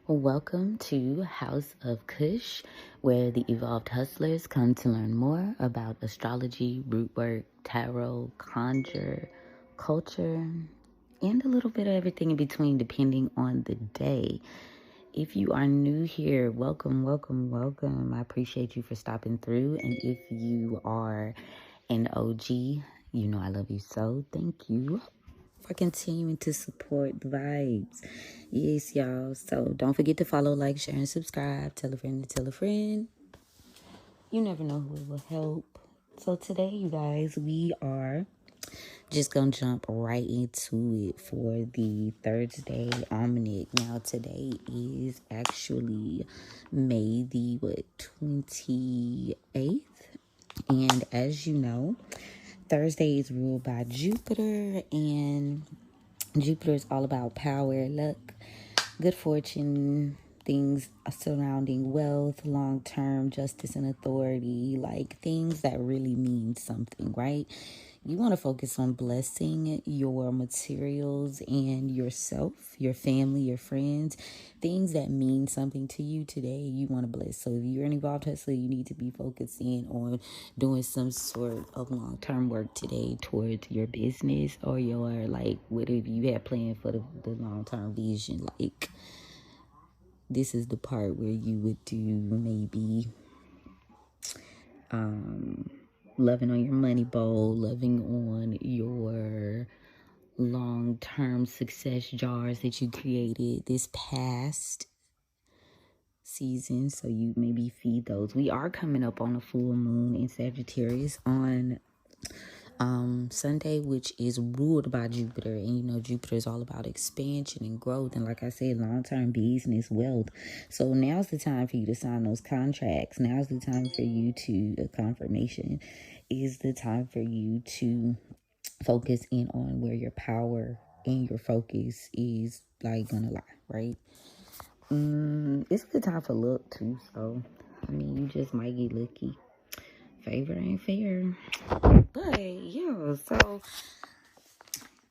Welcome to House of Cush, where the evolved hustlers come to learn more about astrology, rootwork, tarot, conjure, culture, and a little bit of everything in between depending on the day. If you are new here, welcome, welcome, welcome. I appreciate you for stopping through. And if you are an OG, you know I love you so. Thank you for continuing to support the vibes. Yes, y'all. So don't forget to follow, like, share, and subscribe. Tell a friend to tell a friend. You never know who it will help. So today, you guys, we are just gonna jump right into it for the Thursday almanac. Now today is actually May the 28th, and as you know, Thursday is ruled by Jupiter, and Jupiter is all about power, luck, good fortune, things surrounding wealth, long-term justice and authority, like things that really mean something, right? You want to focus on blessing your materials and yourself, your family, your friends, things that mean something to you today. You want to bless. So if you're an evolved hustler, you need to be focusing on doing some sort of long-term work today towards your business or your, like, whatever you have planned for the long-term vision. Like, this is the part where you would do maybe loving on your money bowl, loving on your long-term success jars that you created this past season. So you maybe feed those. We are coming up on a full moon in Sagittarius on Sunday, which is ruled by Jupiter. And you know, Jupiter is all about expansion and growth. And like I said, long-term business, wealth. So now's the time for you to sign those contracts. Now's the time for you to, confirmation is the time for you to focus in on where your power and your focus is, like, gonna lie, right? It's a good time for luck too. So, I mean, you just might get lucky. Favor ain't fair. But yeah, so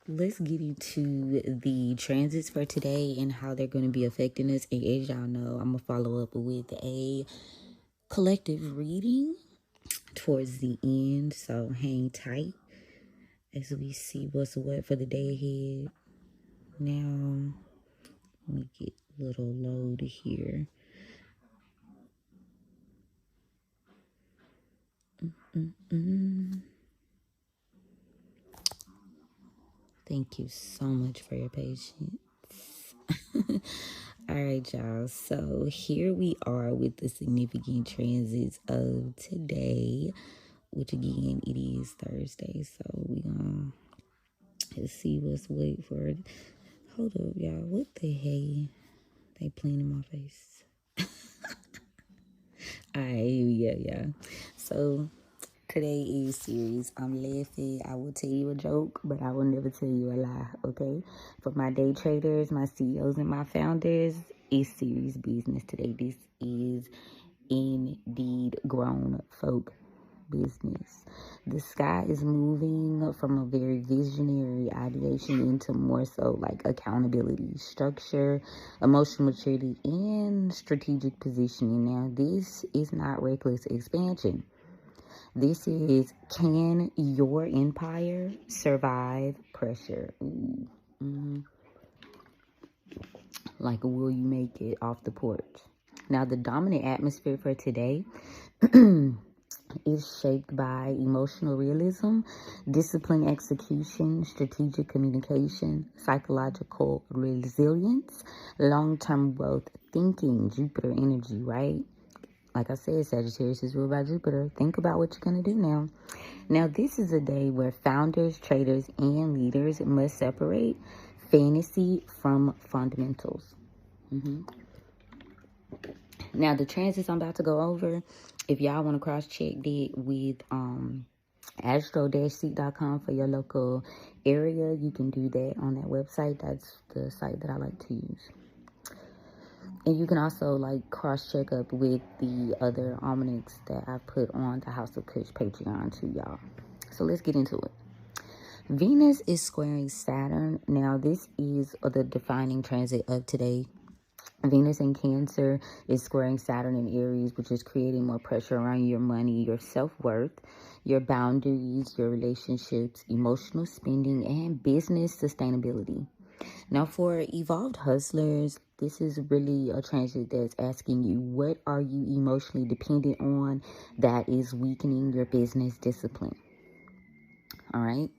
let's get into the transits for today and how they're going to be affecting us. And as y'all know, I'm going to follow up with a collective reading towards the end. So hang tight as we see what's what for the day ahead. Now, let me get a little load here. Thank you so much for your patience. All right, y'all. So here we are with the significant transits of today, which again, it is Thursday. So we gonna see what's wait for it. Hold up, y'all. What the hey? They playing in my face. All right, yeah. So today is serious. I'm laughing. I will tell you a joke, but I will never tell you a lie, okay? For my day traders, my CEOs, and my founders, it's serious business today. This is indeed grown folk business. The sky is moving from a very visionary ideation into more so like accountability, structure, emotional maturity, and strategic positioning. Now, this is not reckless expansion. This is, can your empire survive pressure? Like, will you make it off the porch? Now, the dominant atmosphere for today is shaped by emotional realism, disciplined execution, strategic communication, psychological resilience, long-term wealth thinking, Jupiter energy, right? Like I said, Sagittarius is ruled by Jupiter. Think about what you're going to do now. Now, this is a day where founders, traders, and leaders must separate fantasy from fundamentals. Now, the transits I'm about to go over, if y'all want to cross-check it with astro-seek.com for your local area, you can do that on that website. That's the site that I like to use. And you can also, like, cross-check up with the other almanacs that I put on the House of Cush Patreon to y'all. So let's get into it. Venus is squaring Saturn. Now, this is the defining transit of today. Venus in Cancer is squaring Saturn in Aries, which is creating more pressure around your money, your self-worth, your boundaries, your relationships, emotional spending, and business sustainability. Now, for evolved hustlers, this is really a transit that's asking you, what are you emotionally dependent on that is weakening your business discipline? All right.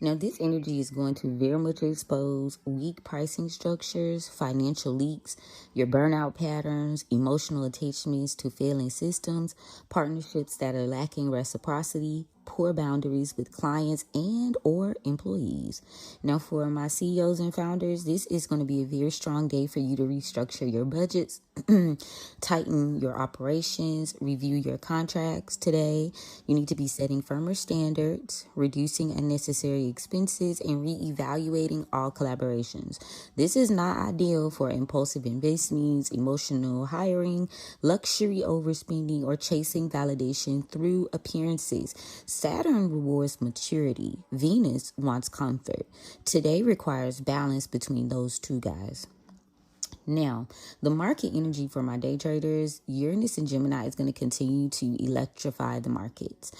Now, this energy is going to very much expose weak pricing structures, financial leaks, your burnout patterns, emotional attachments to failing systems, partnerships that are lacking reciprocity, poor boundaries with clients and or employees. Now, for my CEOs and founders, this is going to be a very strong day for you to restructure your budgets, tighten your operations, review your contracts today. You need to be setting firmer standards, reducing unnecessary expenses, and reevaluating all collaborations. This is not ideal for impulsive investments, emotional hiring, luxury overspending, or chasing validation through appearances. Saturn rewards maturity. Venus wants comfort. Today requires balance between those two guys. Now, the market energy for my day traders, Uranus and Gemini is going to continue to electrify the markets.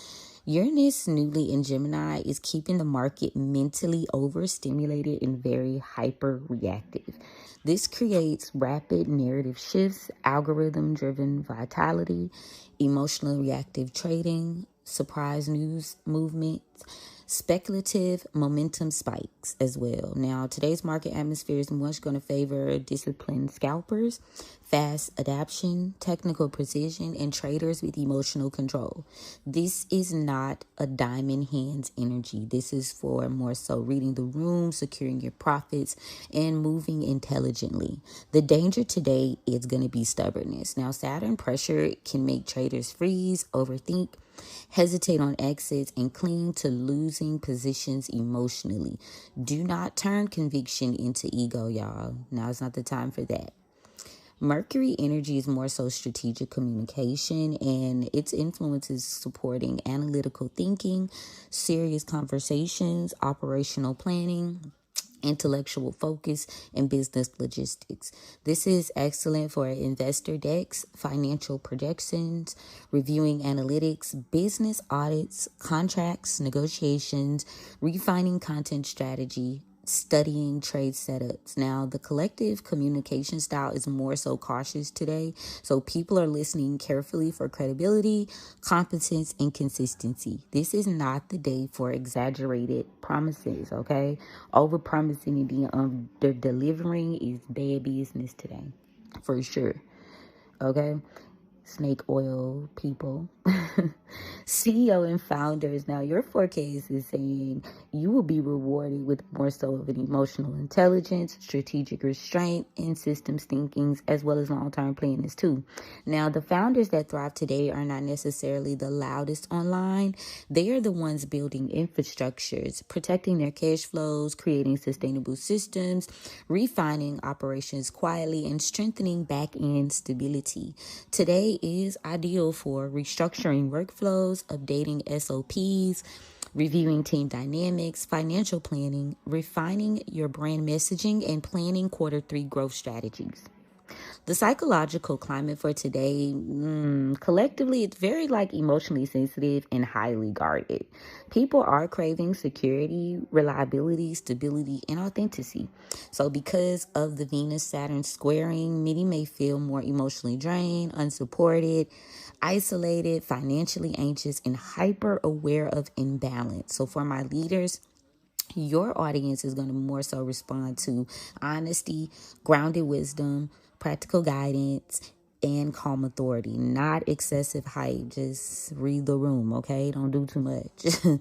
Uranus newly in Gemini is keeping the market mentally overstimulated and very hyper reactive. This creates rapid narrative shifts, algorithm-driven vitality, emotionally reactive trading, surprise news movements, speculative momentum spikes as well. Now, today's market atmosphere is much going to favor disciplined scalpers, fast adaptation, technical precision, and traders with emotional control. This is not a diamond hands energy. This is for more so reading the room, securing your profits, and moving intelligently. The danger today is going to be stubbornness. Now, Saturn pressure can make traders freeze, overthink, hesitate on exits, and cling to losing positions emotionally. Do not turn conviction into ego, y'all. Now is not the time for that. Mercury energy is more so strategic communication, and its influence is supporting analytical thinking, serious conversations, operational planning, intellectual focus, and business logistics. This is excellent for investor decks, financial projections, reviewing analytics, business audits, contracts, negotiations, refining content strategy, studying trade setups. Now, the collective communication style is more so cautious today. So people are listening carefully for credibility, competence, and consistency. This is not the day for exaggerated promises, okay? Over-promising and the delivering is bad business today, for sure, okay? Snake oil people. CEO and founders, now your forecast is saying you will be rewarded with more so of an emotional intelligence, strategic restraint, and systems thinkings, as well as long-term planners too. Now, the founders that thrive today are not necessarily the loudest online. They are the ones building infrastructures, protecting their cash flows, creating sustainable systems, refining operations quietly, and strengthening back-end stability. Today is ideal for restructuring workflows, updating SOPs, reviewing team dynamics, financial planning, refining your brand messaging, and planning Q3 growth strategies. The psychological climate for today, collectively, it's very emotionally sensitive and highly guarded. People are craving security, reliability, stability, and authenticity. So because of the Venus-Saturn squaring, many may feel more emotionally drained, unsupported, isolated, financially anxious, and hyper aware of imbalance. So for my leaders, your audience is going to more so respond to honesty, grounded wisdom, practical guidance, and calm authority, not excessive hype. Just read the room, okay? Don't do too much.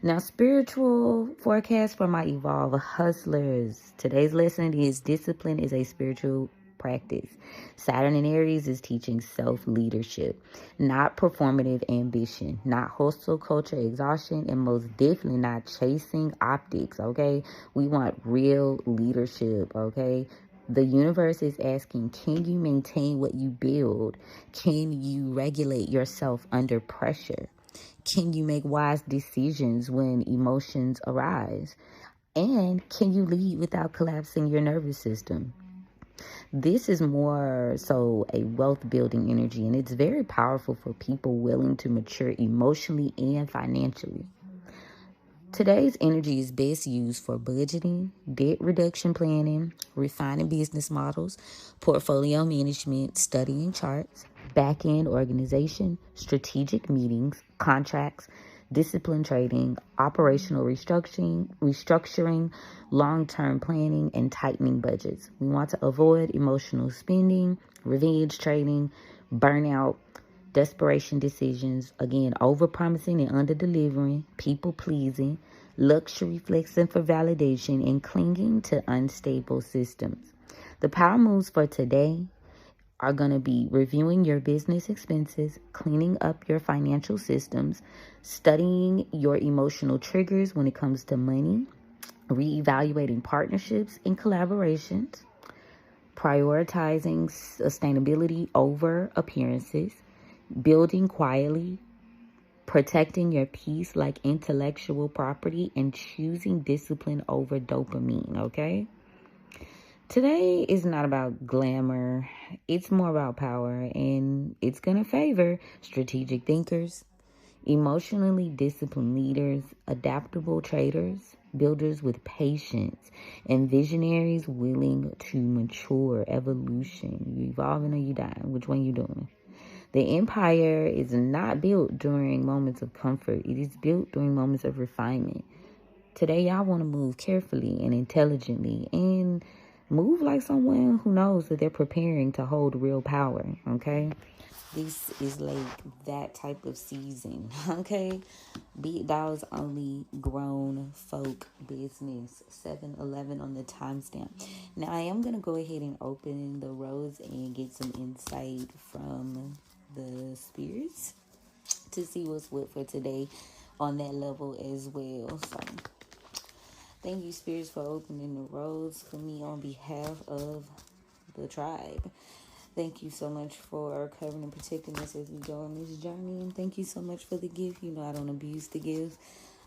Now, spiritual forecast for my evolved hustlers. Today's lesson is discipline is a spiritual practice. Saturn in Aries is teaching self-leadership, not performative ambition, not hostile culture exhaustion, and most definitely not chasing optics, okay? We want real leadership, okay? The universe is asking, can you maintain what you build? Can you regulate yourself under pressure? Can you make wise decisions when emotions arise? And can you lead without collapsing your nervous system? This is more so a wealth building energy, and it's very powerful for people willing to mature emotionally and financially. Today's energy is best used for budgeting, debt reduction planning, refining business models, portfolio management, studying charts, back end organization, strategic meetings, contracts, discipline trading, operational restructuring, long-term planning, and tightening budgets. We want to avoid emotional spending, revenge trading, burnout, desperation decisions, again, overpromising and under-delivering, people-pleasing, luxury flexing for validation, and clinging to unstable systems. The power moves for today are going to be reviewing your business expenses, cleaning up your financial systems, studying your emotional triggers when it comes to money, reevaluating partnerships and collaborations, prioritizing sustainability over appearances, building quietly, protecting your peace like intellectual property, and choosing discipline over dopamine, okay? Today is not about glamour. It's more about power, and it's going to favor strategic thinkers, emotionally disciplined leaders, adaptable traders, builders with patience, and visionaries willing to mature. Evolution. You evolving or you dying? Which one you doing? The empire is not built during moments of comfort. It is built during moments of refinement. Today, y'all want to move carefully and intelligently and move like someone who knows that they're preparing to hold real power, okay? This is like that type of season, okay? Big dogs only, grown folk business. 7-11 on the timestamp. Now, I am going to go ahead and open the roads and get some insight from the spirits to see what's what for today on that level as well. So thank you, spirits, for opening the roads for me on behalf of the tribe. Thank you so much for covering and protecting us as we go on this journey. And thank you so much for the gift. You know, I don't abuse the gift.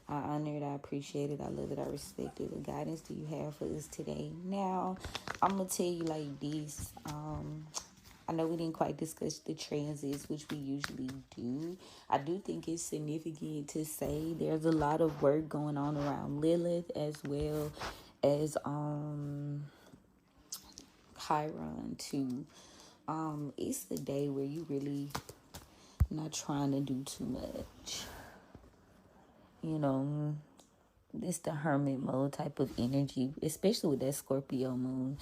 I honor it. I appreciate it. I love it. I respect it. What guidance do you have for us today? Now, I'm going to tell you like this. I know we didn't quite discuss the transits, which we usually do. I do think it's significant to say there's a lot of work going on around Lilith as well as Chiron too. It's the day where you really not trying to do too much. You know, it's the hermit mode type of energy, especially with that Scorpio moon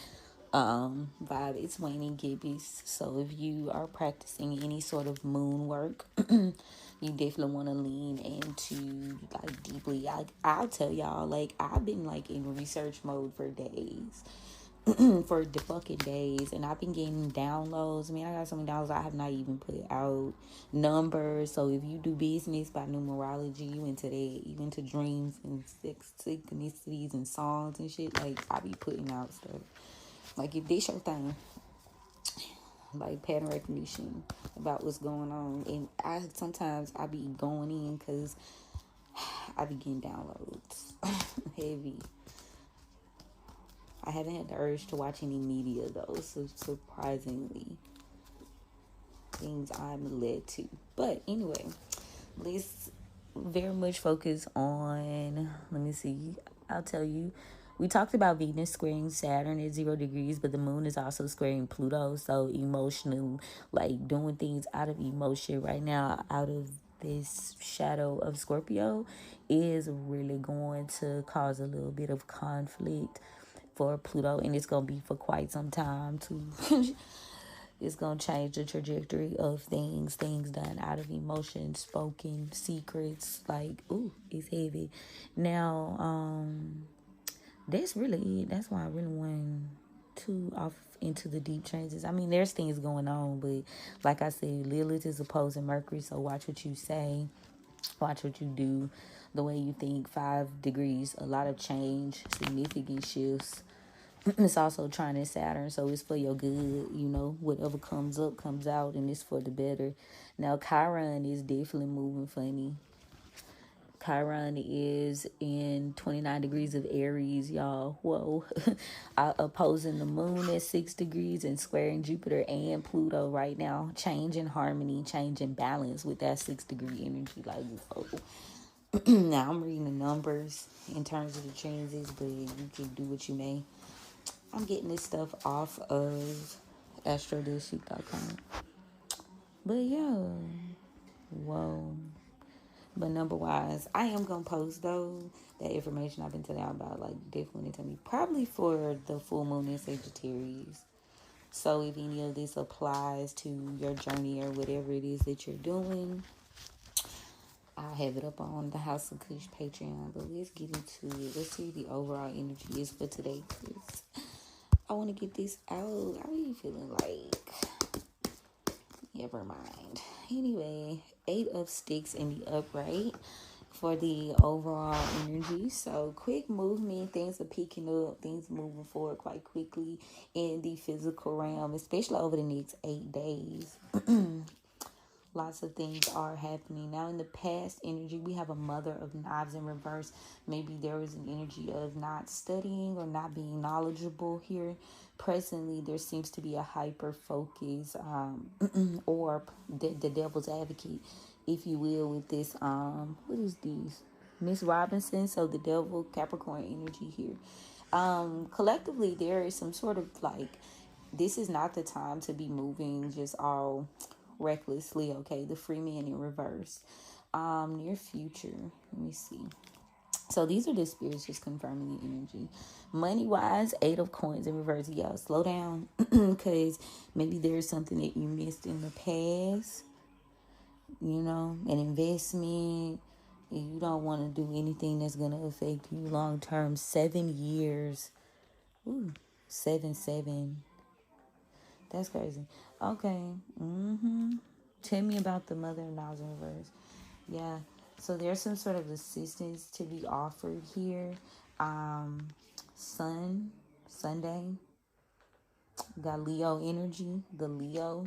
vibe. It's waning gibbous. So if you are practicing any sort of moon work, you definitely want to lean into like deeply. I'll tell y'all, like I've been like in research mode for days. For the fucking days, and I've been getting downloads. I mean, I got so many downloads I have not even put out numbers. So if you do business by numerology, you into that, you into dreams and synchronicities and songs and shit, like I be putting out stuff. Like if this your thing, like pattern recognition about what's going on, and I be going in because I be getting downloads heavy. I haven't had the urge to watch any media though, so surprisingly, things I'm led to. But anyway, let's very much focus on, let me see, I'll tell you. We talked about Venus squaring Saturn at 0 degrees, but the moon is also squaring Pluto. So emotional, like doing things out of emotion right now, out of this shadow of Scorpio, is really going to cause a little bit of conflict for Pluto, and it's gonna be for quite some time too. It's gonna change the trajectory of things done out of emotion, spoken secrets. Like, ooh, it's heavy. Now, that's really it. That's why I really went too off into the deep changes. I mean, there's things going on, but like I said, Lilith is opposing Mercury, so watch what you say, watch what you do, the way you think. 5 degrees, a lot of change, significant shifts. It's also trying to Saturn, so it's for your good, you know. Whatever comes up, comes out, and it's for the better. Now, Chiron is definitely moving funny. Chiron is in 29 degrees of Aries, y'all. Whoa. Opposing the moon at 6 degrees and squaring Jupiter and Pluto right now. Change in harmony, change in balance with that 6-degree energy. Like, whoa. Now I'm reading the numbers in terms of the transits, but you can do what you may. I'm getting this stuff off of astrology.com. But yeah, whoa. But number wise, I am gonna post though that information I've been telling y'all about. Like, definitely tell me, probably for the full moon in Sagittarius. So if any of this applies to your journey or whatever it is that you're doing, I'll have it up on the House of Cush Patreon. But let's get into it. Let's see what the overall energy is for today, because I want to get this out. I really feeling like, never mind. Anyway, 8 of Sticks in the upright for the overall energy. So quick movement, things are picking up, things moving forward quite quickly in the physical realm, especially over the next 8 days. Lots of things are happening. Now in the past energy, we have a Mother of Knives in reverse. Maybe there was an energy of not studying or not being knowledgeable here. Presently, there seems to be a hyper focus or the devil's advocate, if you will, with this. What is this? Miss Robinson. So the devil, Capricorn energy here. Collectively, there is some sort of like, this is not the time to be moving just all recklessly. Okay, the free man in reverse. Near future, let me see. So these are the spirits just confirming the energy. Money wise, 8 of Coins in reverse. Yeah, slow down, because maybe there's something that you missed in the past, you know, an investment. You don't want to do anything that's going to affect you long term. 7 years. Ooh, 7. That's crazy. Okay. Tell me about the Mother of Knives in reverse. Yeah. So there's some sort of assistance to be offered here. Sunday. Got Leo energy. The Leo.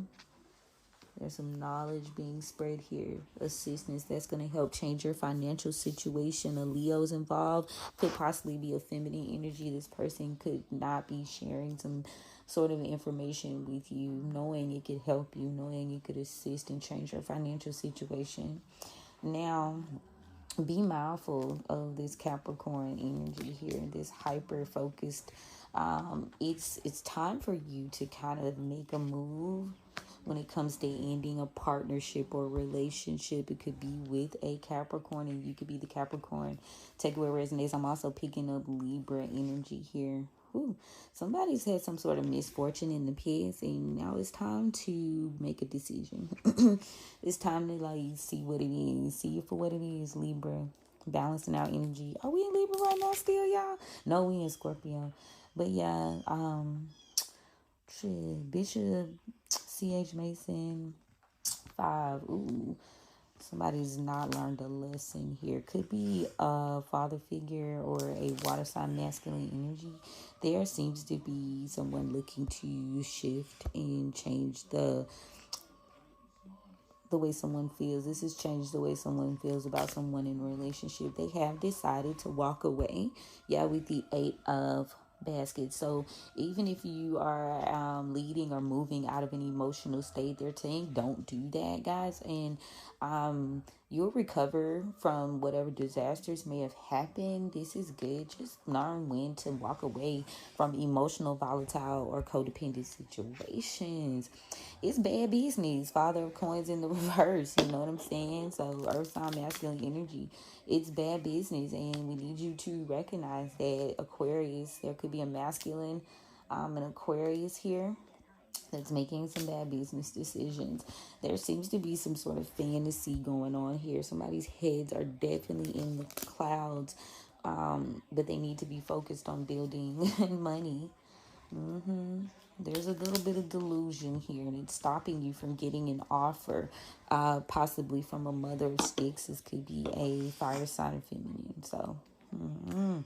There's some knowledge being spread here. Assistance that's going to help change your financial situation. A Leo's involved. Could possibly be a feminine energy. This person could not be sharing some sort of information with you, knowing it could help you, knowing it could assist and change your financial situation. Now, be mindful of this Capricorn energy here, this hyper focused. It's time for you to kind of make a move when it comes to ending a partnership or relationship. It could be with a Capricorn, and you could be the Capricorn. Take away resonates. I'm also picking up Libra energy here. Ooh, somebody's had some sort of misfortune in the past, and now it's time to make a decision. It's time to like see what it is, see it for what it is. Libra, balancing out energy. Are we in Libra right now still, y'all? No, we in Scorpio. But yeah, Bishop C.H. Mason 5. Ooh, somebody's not learned a lesson here. Could be a father figure or a water sign masculine energy. There seems to be someone looking to shift and change the way someone feels. This has changed the way someone feels about someone in a relationship. They have decided to walk away. Yeah, with the 8 of Baskets. So even if you are leading or moving out of an emotional state, they're saying don't do that, guys. And you'll recover from whatever disasters may have happened. This is good. Just learn when to walk away from emotional, volatile, or codependent situations. It's bad business. Father of Coins in the reverse. You know what I'm saying? So earth sign masculine energy. It's bad business, and we need you to recognize that. Aquarius, there could be a masculine, an Aquarius here that's making some bad business decisions. There seems to be some sort of fantasy going on here. Somebody's heads are definitely in the clouds, but they need to be focused on building money. There's a little bit of delusion here, and it's stopping you from getting an offer, possibly from a Mother of Sticks. This could be a fire sign feminine. So you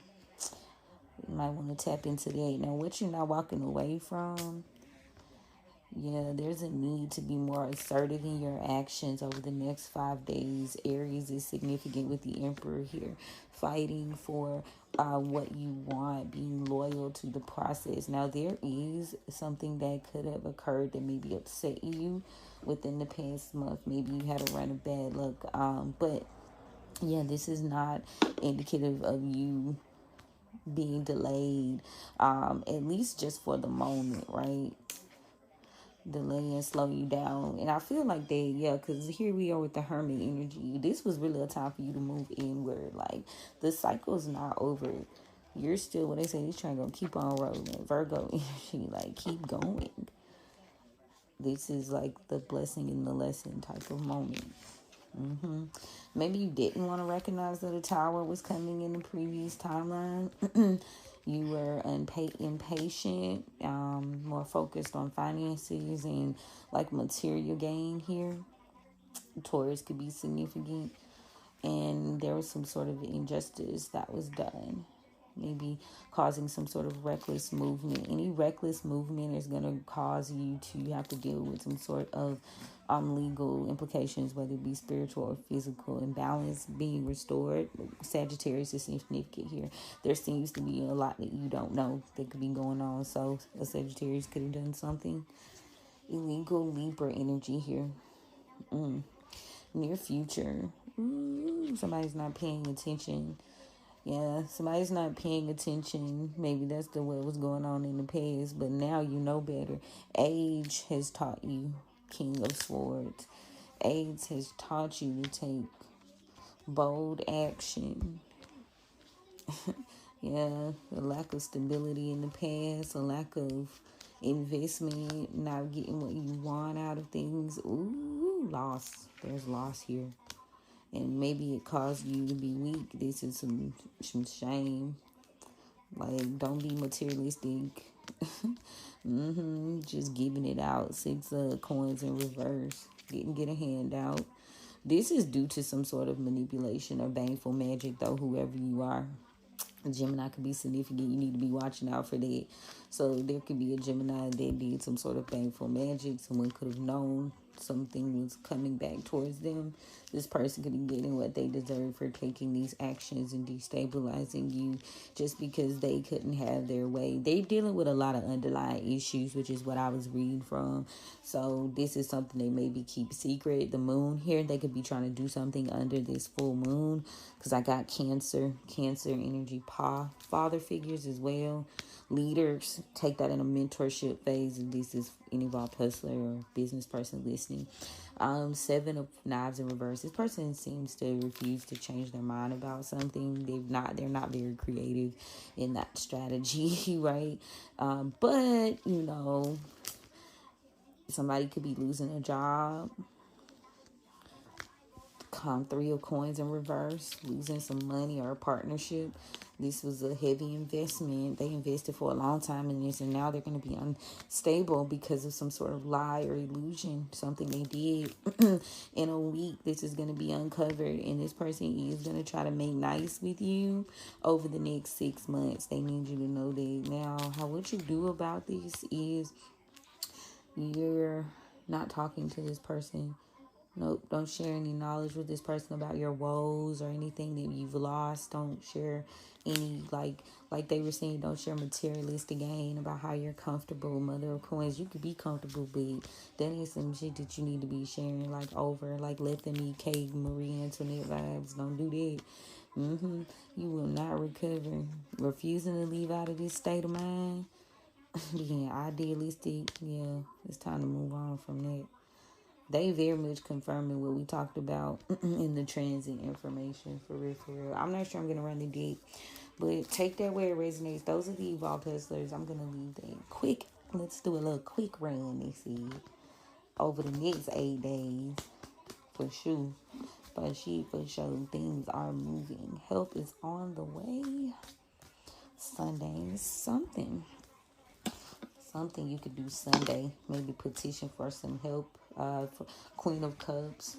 might want to tap into that. Now, what you're not walking away from, Yeah, there's a need to be more assertive in your actions over the next 5 days. Aries is significant with the Emperor here, fighting for what you want, being loyal to the process. Now, there is something that could have occurred that maybe upset you within the past month. Maybe you had a run of bad luck. But yeah, this is not indicative of you being delayed, at least just for the moment, right? Delay and slow you down. And I feel like they, yeah, because here we are with the Hermit energy. This was really a time for you to move inward. Like, the cycle's not over. You're still, what they say, this train gonna keep on rolling. Virgo energy, like, keep going. This is like the blessing and the lesson type of moment. Maybe you didn't want to recognize that a tower was coming in the previous timeline. You were impatient, more focused on finances and like material gain here. Taurus could be significant. And there was some sort of injustice that was done. Maybe causing some sort of reckless movement. Any reckless movement is going to cause you to have to deal with some sort of legal implications, whether it be spiritual or physical. Imbalance being restored. Sagittarius is significant here. There seems to be a lot that you don't know that could be going on. So a Sagittarius could have done something illegal. Libra energy here. Near future. Somebody's not paying attention. Yeah, somebody's not paying attention. Maybe that's what was going on in the past, but now you know better. Age has taught you, King of Swords. Age has taught you to take bold action. Yeah, a lack of stability in the past, a lack of investment, not getting what you want out of things. Ooh, loss. There's loss here. And maybe it caused you to be weak. This is some shame. Like, don't be materialistic. Just giving it out. 6 coins in reverse. Get a handout. This is due to some sort of manipulation or baneful magic, though, whoever you are. Gemini could be significant. You need to be watching out for that. So there could be a Gemini that did some sort of painful magic. Someone could have known something was coming back towards them. This person could be getting what they deserve for taking these actions and destabilizing you just because they couldn't have their way. They're dealing with a lot of underlying issues, which is what I was reading from. So this is something they maybe keep secret. The moon here, they could be trying to do something under this full moon, because I got Cancer energy, father figures as well. Leaders, take that in a mentorship phase, and this is any of our hustler or business person listening. 7 of Knives in reverse. This person seems to refuse to change their mind about something. They're not very creative in that strategy, right? But you know, somebody could be losing a job. 3 of Coins in reverse, losing some money or a partnership. This was a heavy investment. They invested for a long time in this, and now they're going to be unstable because of some sort of lie or illusion, something they did. In a week, this is going to be uncovered, and this person is going to try to make nice with you over the next 6 months. They need you to know that. Now, what you do about this is you're not talking to this person. Nope, don't share any knowledge with this person about your woes or anything that you've lost. Don't share any, like they were saying, don't share materialistic gain about how you're comfortable. Mother of Coins, you could be comfortable, but that is some shit that you need to be sharing, like, over. Like, let them eat cake, Marie Antoinette vibes. Don't do that. You will not recover. Refusing to leave out of this state of mind. Being idealistic. Yeah, it's time to move on from that. They very much confirming what we talked about in the transit information, for real, for real. I'm not sure I'm going to run the deep, but take that where it resonates. Those are the Evolved Hustlers. I'm going to leave that quick. Let's do a little quick run, they said, over the next 8 days. For sure. For sure. Things are moving. Help is on the way. Sunday is something you could do Sunday. Maybe petition for some help. For Queen of Cups,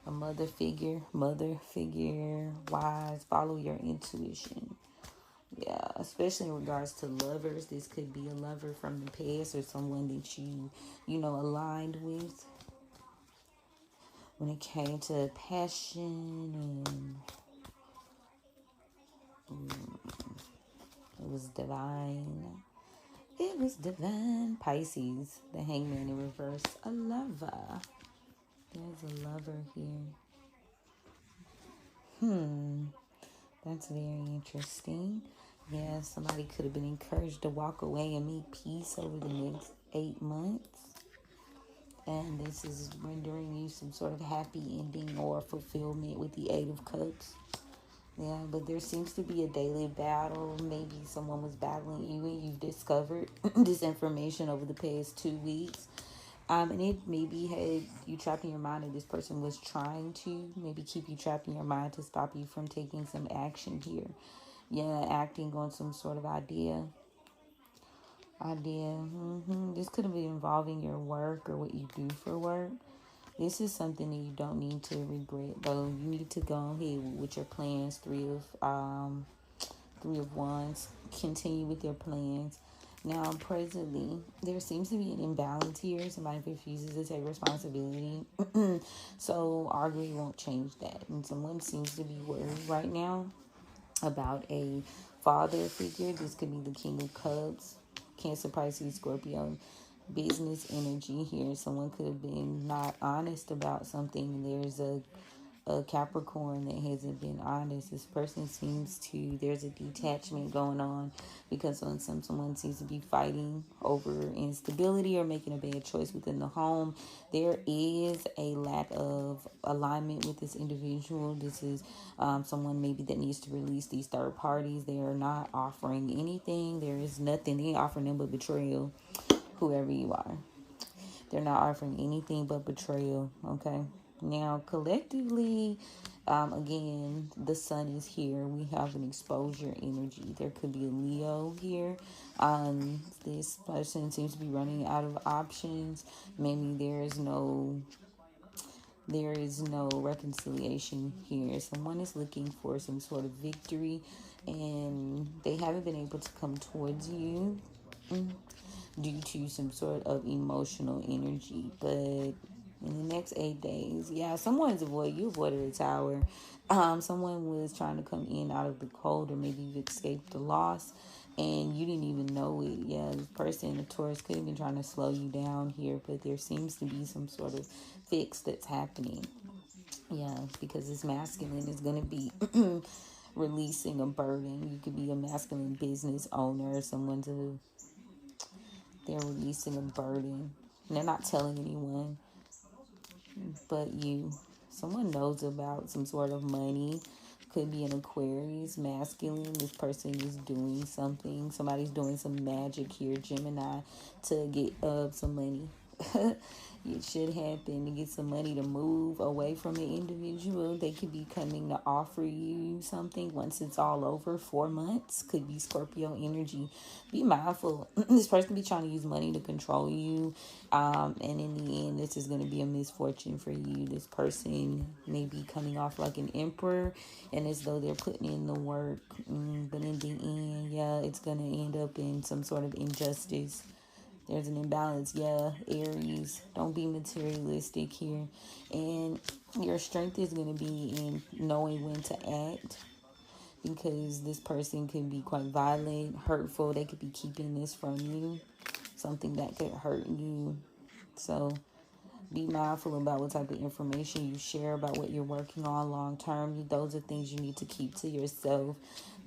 a mother figure, wise, follow your intuition. Yeah, especially in regards to lovers. This could be a lover from the past or someone that you know, aligned with when it came to passion, and it was divine. It was divine. Pisces, the hangman in reverse, a lover. There's a lover here. That's very interesting. Yeah, somebody could have been encouraged to walk away and make peace over the next 8 months. And this is rendering you some sort of happy ending or fulfillment with the Eight of Cups. Yeah, but there seems to be a daily battle. Maybe someone was battling you and you've discovered this information over the past 2 weeks. And it maybe had you trapped in your mind, and this person was trying to maybe keep you trapped in your mind to stop you from taking some action here. Yeah, acting on some sort of idea. This could have been involving your work or what you do for work. This is something that you don't need to regret, though. You need to go ahead with your plans. Three of Wands. Continue with your plans. Now, presently, there seems to be an imbalance here. Somebody refuses to take responsibility. So, arguing won't change that. And someone seems to be worried right now about a father figure. This could be the King of Cups, Cancer, Pisces, Scorpio. Business energy here. Someone could have been not honest about something. There's a Capricorn that hasn't been honest. This person seems to, there's a detachment going on because someone seems to be fighting over instability or making a bad choice within the home. There is a lack of alignment with this individual. This is someone maybe that needs to release these third parties. They are not offering anything. There is nothing. They ain't offering them but betrayal, whoever you are. They're not offering anything but betrayal, okay? Now, collectively, again, the sun is here. We have an exposure energy. There could be a Leo here. This person seems to be running out of options. Maybe there is no reconciliation here. Someone is looking for some sort of victory, and they haven't been able to come towards you due to some sort of emotional energy. But in the next 8 days, yeah, you avoided a tower. Someone was trying to come in out of the cold, or maybe you escaped the loss and you didn't even know it. Yeah, this person, the Taurus, could have been trying to slow you down here, but there seems to be some sort of fix that's happening. Yeah, because this masculine is going to be releasing a burden. You could be a masculine business owner, they're releasing a burden. And they're not telling anyone but you. Someone knows about some sort of money. Could be an Aquarius, masculine. This person is doing something. Somebody's doing some magic here, Gemini, to get some money. It should happen to get some money to move away from an individual. They could be coming to offer you something once it's all over. 4 months could be Scorpio energy. Be mindful. This person could be trying to use money to control you. And in the end, this is going to be a misfortune for you. This person may be coming off like an emperor and as though they're putting in the work. But in the end, yeah, it's going to end up in some sort of injustice. There's an imbalance. Yeah, Aries, don't be materialistic here. And your strength is going to be in knowing when to act, because this person could be quite violent, hurtful. They could be keeping this from you, something that could hurt you. So be mindful about what type of information you share about what you're working on long term. Those are things you need to keep to yourself.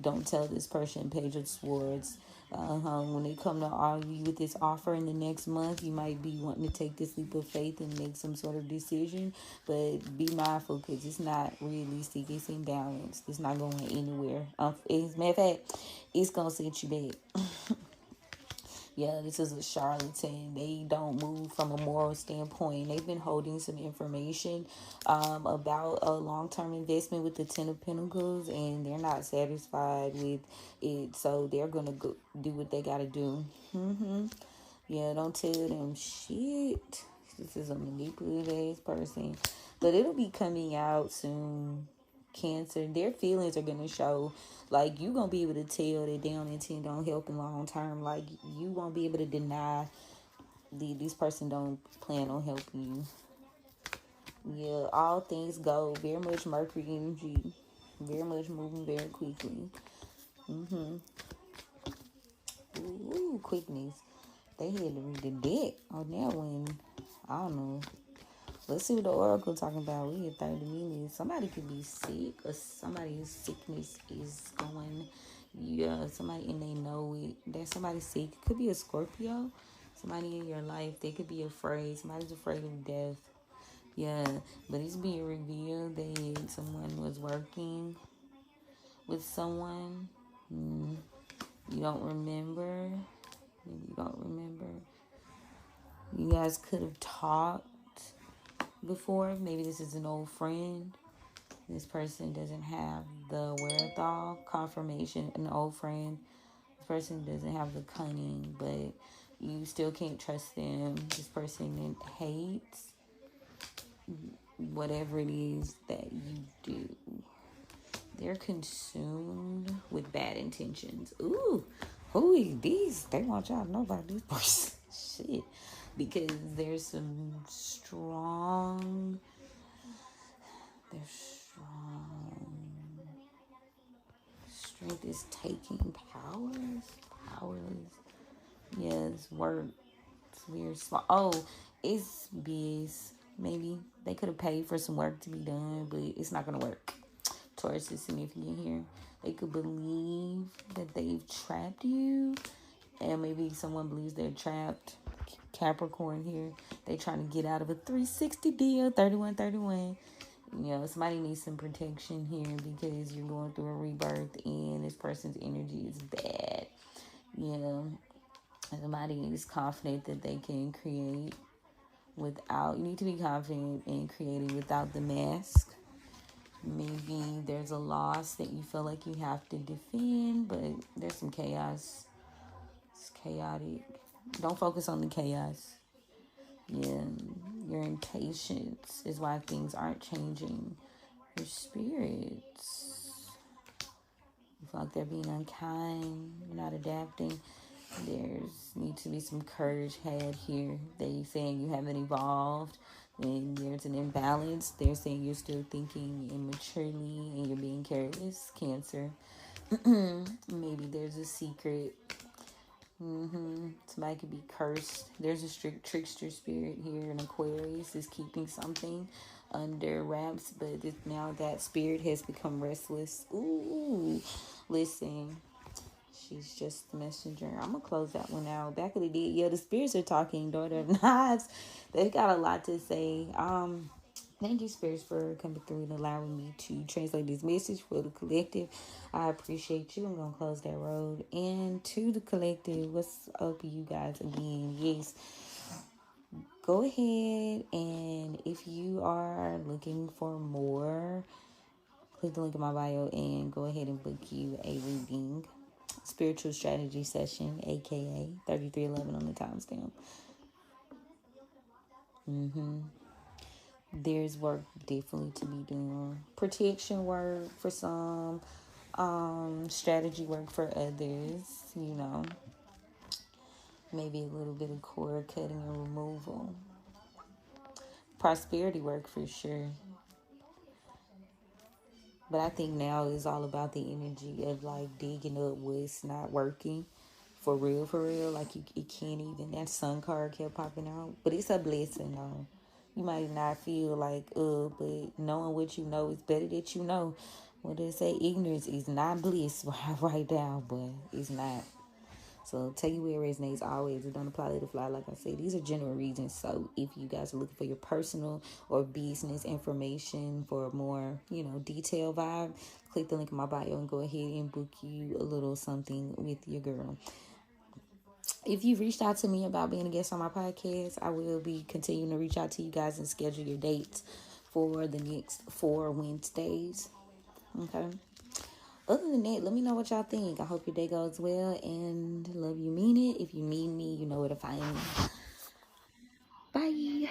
Don't tell this person, Page of Swords. When they come to argue with this offer in the next month, you might be wanting to take this leap of faith and make some sort of decision, but be mindful because it's not realistic. It's imbalanced. It's not going anywhere. As a matter of fact, it's going to set you back. Yeah, this is a charlatan. They don't move from a moral standpoint. They've been holding some information about a long-term investment with the Ten of Pentacles, and they're not satisfied with it. So they're going to go do what they got to do. Yeah, don't tell them shit. This is a manipulative ass person. But it'll be coming out soon. Cancer, their feelings are going to show. Like, you going to be able to tell that they don't intend on helping long term. Like, you won't be able to deny this person don't plan on helping you. Yeah, all things go. Very much Mercury energy. Very much moving very quickly. Ooh, quickness. They had to read the deck on that one. I don't know. Let's see what the oracle talking about. We hit 30 minutes. Somebody could be sick, or somebody's sickness is going. Yeah, somebody and they know it. That somebody's sick. It could be a Scorpio. Somebody in your life, they could be afraid. Somebody's afraid of death. Yeah, but it's being revealed that someone was working with someone. You don't remember. Maybe you don't remember. You guys could have talked before. Maybe this is an old friend. This person doesn't have the wherewithal. Confirmation, an old friend. This person doesn't have the cunning, but you still can't trust them. This person hates whatever it is that you do. They're consumed with bad intentions. Ooh, who is these? They want y'all to know about this person. Shit. Because there's some strong. Strength is taking powerless. Yes, work. It's weird. Oh, it's biz. Maybe they could have paid for some work to be done, but it's not gonna work. Taurus is significant here. They could believe that they've trapped you, and maybe someone believes they're trapped. Capricorn here. They trying to get out of a 360 deal. 31. You know, somebody needs some protection here because you're going through a rebirth and this person's energy is bad. You know, somebody is confident that they can create without. You need to be confident in creating without the mask. Maybe there's a loss that you feel like you have to defend, but there's some chaos. It's chaotic. Don't focus on the chaos. Yeah, your impatience is why things aren't changing. Your spirits, you feel like they're being unkind, you're not adapting. There's needs to be some courage had here. They saying you haven't evolved, and there's an imbalance. They're saying you're still thinking immaturely and you're being careless. Cancer. Maybe there's a secret. Somebody could be cursed. There's a strict trickster spirit here. An Aquarius is keeping something under wraps, but now that spirit has become restless. Ooh, listen. She's just the messenger. I'm going to close that one out. Back of the day, yeah, the spirits are talking. Daughter of Knives. They got a lot to say. Thank you, spirits, for coming through and allowing me to translate this message for the collective. I appreciate you. I'm going to close that road. And to the collective, what's up, you guys? Again, yes. Go ahead, and if you are looking for more, click the link in my bio and go ahead and book you a reading. Spiritual strategy session, aka 3311 on the timestamp. There's work definitely to be done. Protection work for some, strategy work for others, you know. Maybe a little bit of cord cutting and removal. Prosperity work for sure. But I think now it's all about the energy of like digging up what's not working. For real. Like it can't even. That sun card kept popping out. But it's a blessing though. You might not feel like, but knowing what you know is better that you know. What they say, ignorance is not bliss right now, but it's not. So take it where it resonates always. It don't apply to the fly. Like I said, these are general reasons. So if you guys are looking for your personal or business information for a more, detailed vibe, click the link in my bio and go ahead and book you a little something with your girl. If you've reached out to me about being a guest on my podcast, I will be continuing to reach out to you guys and schedule your dates for the next 4 Wednesdays. Okay. Other than that, let me know what y'all think. I hope your day goes well and love you, mean it. If you need me, you know where to find me. Bye.